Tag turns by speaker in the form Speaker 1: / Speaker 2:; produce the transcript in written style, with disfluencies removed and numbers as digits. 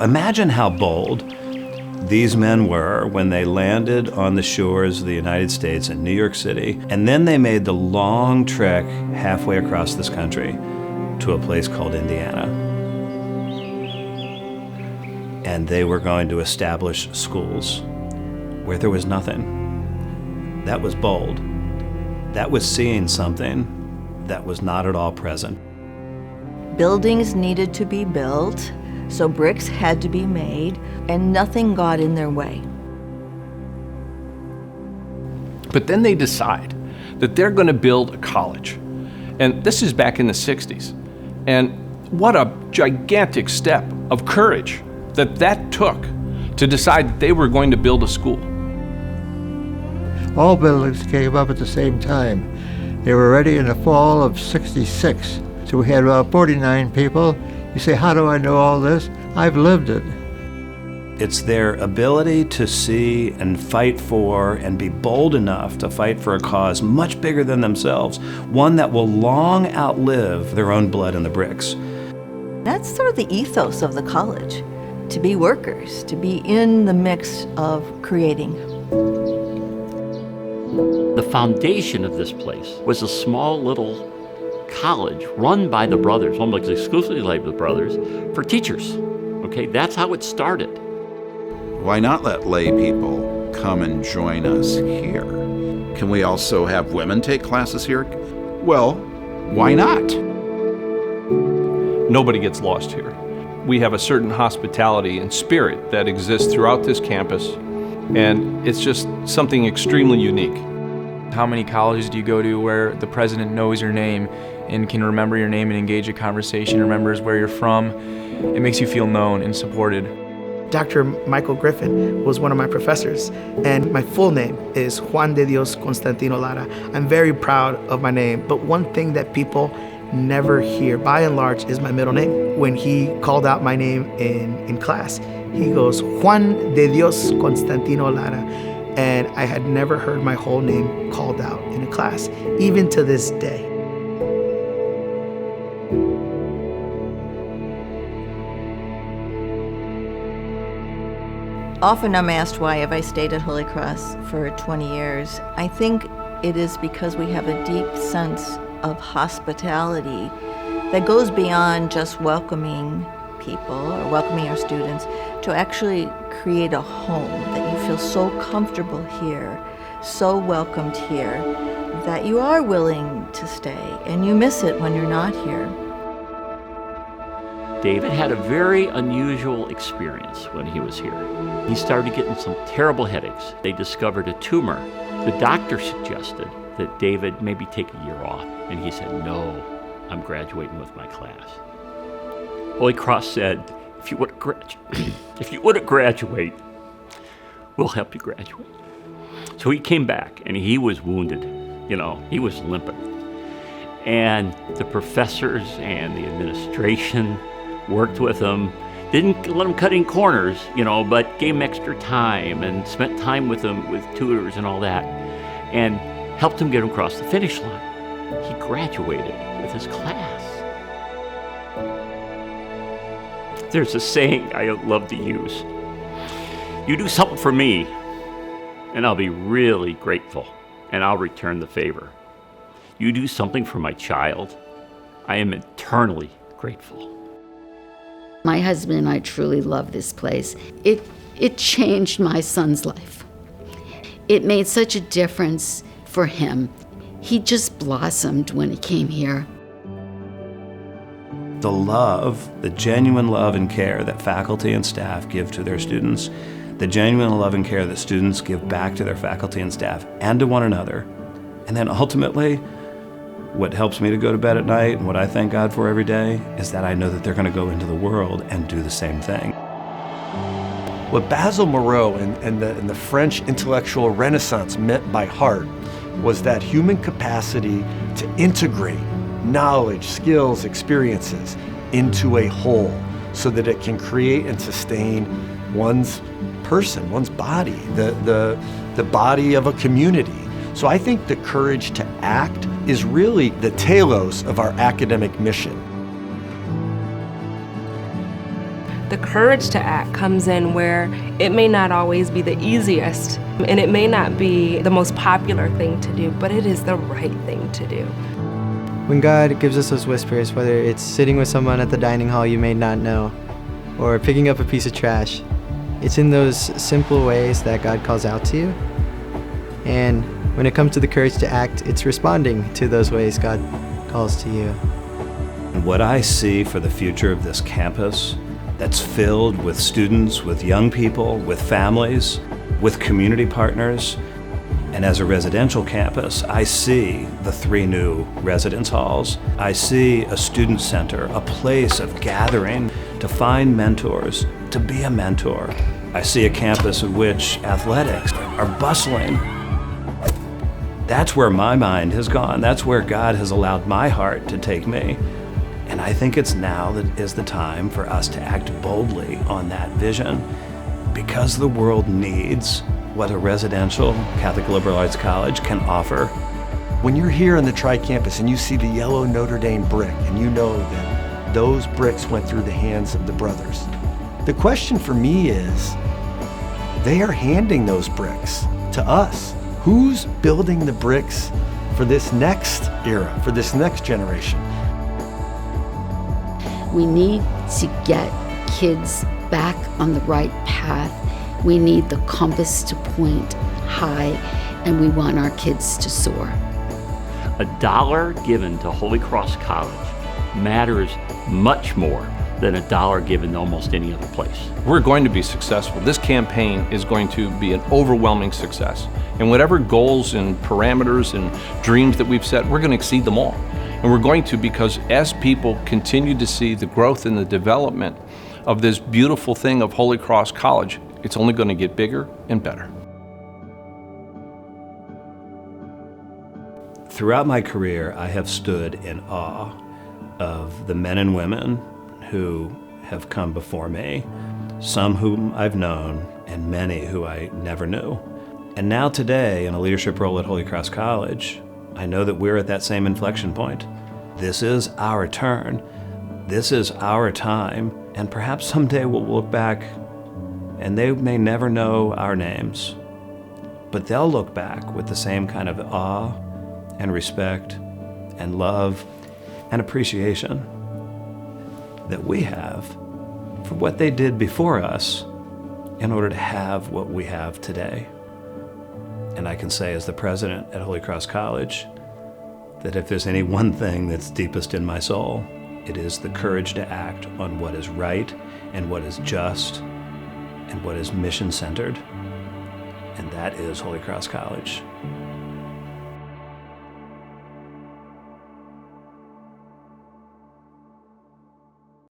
Speaker 1: Imagine how bold these men were when they landed on the shores of the United States in New York City, and then they made the long trek halfway across this country to a place called Indiana. And they were going to establish schools where there was nothing. That was bold. That was seeing something that was not at all present.
Speaker 2: Buildings needed to be built, so bricks had to be made, and nothing got in their way.
Speaker 3: But then they decide that they're going to build a college. And this is back in the 60s. And what a gigantic step of courage that took to decide that they were going to build a school.
Speaker 4: All buildings came up at the same time. They were ready in the fall of '66. So we had about 49 people. You say, how do I know all this? I've lived it.
Speaker 1: It's their ability to see and fight for and be bold enough to fight for a cause much bigger than themselves, one that will long outlive their own blood in the bricks.
Speaker 2: That's sort of the ethos of the college, to be workers, to be in the mix of creating.
Speaker 5: The foundation of this place was a small little college run by the brothers, almost exclusively by the brothers, for teachers. Okay, that's how it started.
Speaker 6: Why not let lay people come and join us here? Can we also have women take classes here? Well, why not?
Speaker 3: Nobody gets lost here. We have a certain hospitality and spirit that exists throughout this campus, and it's just something extremely unique.
Speaker 7: How many colleges do you go to where the president knows your name and can remember your name and engage a conversation, remembers where you're from? It makes you feel known and supported.
Speaker 8: Dr. Michael Griffin was one of my professors, and my full name is Juan de Dios Constantino Lara. I'm very proud of my name, but one thing that people never hear, by and large, is my middle name. When he called out my name in class, he goes, Juan de Dios Constantino Lara. And I had never heard my whole name called out in a class, even to this day.
Speaker 2: Often I'm asked why have I stayed at Holy Cross for 20 years. I think it is because we have a deep sense of hospitality that goes beyond just welcoming people or welcoming our students, to actually create a home that you feel so comfortable here, so welcomed here, that you are willing to stay and you miss it when you're not here.
Speaker 5: David had a very unusual experience when he was here. He started getting some terrible headaches. They discovered a tumor. The doctor suggested that David maybe take a year off, and he said, no, I'm graduating with my class. Holy Cross said, if you want to graduate, we'll help you graduate. So he came back, and he was wounded. You know, he was limping. And the professors and the administration worked with him, didn't let him cut in corners, you know, but gave him extra time and spent time with him with tutors and all that, and helped him get him across the finish line. He graduated with his class. There's a saying I love to use. You do something for me, and I'll be really grateful, and I'll return the favor. You do something for my child, I am eternally grateful.
Speaker 9: My husband and I truly love this place. It changed my son's life. It made such a difference for him. He just blossomed when he came here.
Speaker 1: The love, the genuine love and care that faculty and staff give to their students, the genuine love and care that students give back to their faculty and staff and to one another, and then ultimately, what helps me to go to bed at night and what I thank God for every day is that I know that they're going to go into the world and do the same thing.
Speaker 10: What Basil Moreau and the French intellectual Renaissance meant by heart was that human capacity to integrate knowledge, skills, experiences into a whole so that it can create and sustain one's person, one's body, the body of a community. So I think the courage to act is really the telos of our academic mission.
Speaker 11: The courage to act comes in where it may not always be the easiest, and it may not be the most popular thing to do, but it is the right thing to do.
Speaker 12: When God gives us those whispers, whether it's sitting with someone at the dining hall you may not know, or picking up a piece of trash, it's in those simple ways that God calls out to you. And when it comes to the courage to act, it's responding to those ways God calls to you.
Speaker 1: What I see for the future of this campus that's filled with students, with young people, with families, with community partners, and as a residential campus, I see the 3 new residence halls. I see a student center, a place of gathering to find mentors, to be a mentor. I see a campus in which athletics are bustling. That's where my mind has gone. That's where God has allowed my heart to take me. And I think it's now that is the time for us to act boldly on that vision, because the world needs what a residential Catholic liberal arts college can offer.
Speaker 10: When you're here on the Tri-Campus and you see the yellow Notre Dame brick and you know that those bricks went through the hands of the brothers, the question for me is, they are handing those bricks to us. Who's building the bricks for this next era, for this next generation?
Speaker 9: We need to get kids back on the right path. We need the compass to point high, and we want our kids to soar.
Speaker 5: $1 given to Holy Cross College matters much more than $1 given to almost any other place.
Speaker 3: We're going to be successful. This campaign is going to be an overwhelming success. And whatever goals and parameters and dreams that we've set, we're going to exceed them all. And we're going to, because as people continue to see the growth and the development of this beautiful thing of Holy Cross College, it's only going to get bigger and better.
Speaker 1: Throughout my career, I have stood in awe of the men and women who have come before me, some whom I've known and many who I never knew. And now today, in a leadership role at Holy Cross College, I know that we're at that same inflection point. This is our turn. This is our time. And perhaps someday we'll look back and they may never know our names, but they'll look back with the same kind of awe and respect and love and appreciation that we have for what they did before us in order to have what we have today. And I can say, as the president at Holy Cross College, that if there's any one thing that's deepest in my soul, it is the courage to act on what is right and what is just and what is mission-centered, and that is Holy Cross College.